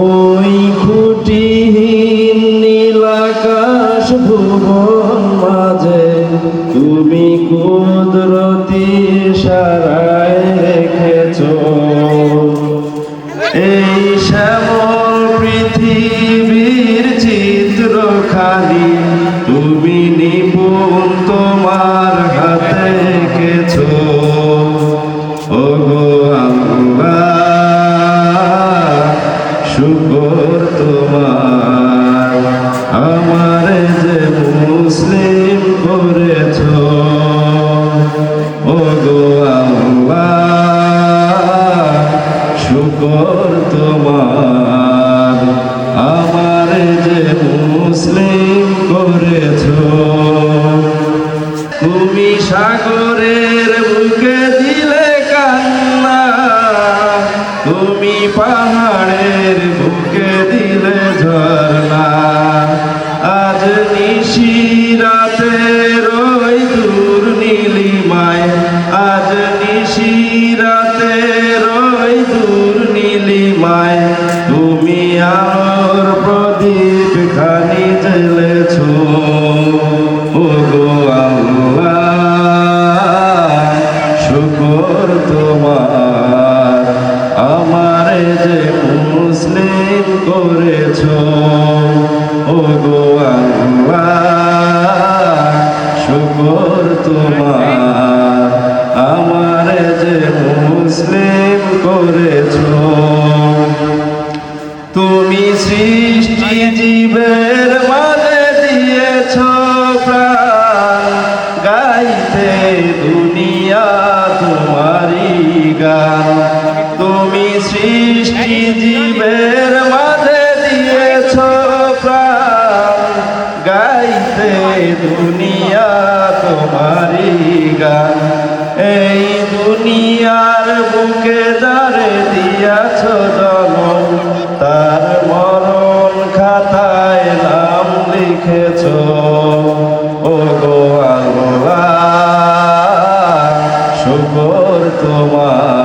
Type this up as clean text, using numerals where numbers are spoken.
ওই খুঁটিহীন নীল আকাশ ভুবন মাঝে তুমি কুদরতি ইশারায় রেখেছো এই শ্যামল পৃথিবীর চিত্রখানি তুমি নিপুণ তোমার হাতে এঁকেছো। ওগো আল্লাহ শুকর তোমার আমারে যে মুসলিম করেছো। ওগো আল্লাহ শুকর তোমার আমারে যে মুসলিম করেছো। তুমি সাগরের বুকে দিলে কান্না, তুমি পাহাড়ের বুকে দিলে ঝর্ণা। আজ নিশিরাতে ওই দূর নীলিমায়, আজ নিশিরাতে ওই দূর নীলিমায় তুমি আলোর প্রদীপ খানি জ্বেলেছো। ওগো আল্লাহ শুকর তোমার আমারে যে মুসলিম করেছো। ওগো আল্লাহ শুকর তোমার আমারে যে মুসলিম করেছো। তুমি সৃষ্টি জীবের মাঝে দিয়েছ প্রাণ, গাইতে দুনিয়া তোমারি গান। তুমি সৃষ্টি জীবের মাঝে দিয়েছ প্রাণ, গাইতে দুনিয়া তোমারি গান। এই দুনিয়ার বুকে যারে দিয়াছ জন্ম, তার মরণ খাতায় নাম লিখেছ। ওগো আল্লাহ শুকর তোমার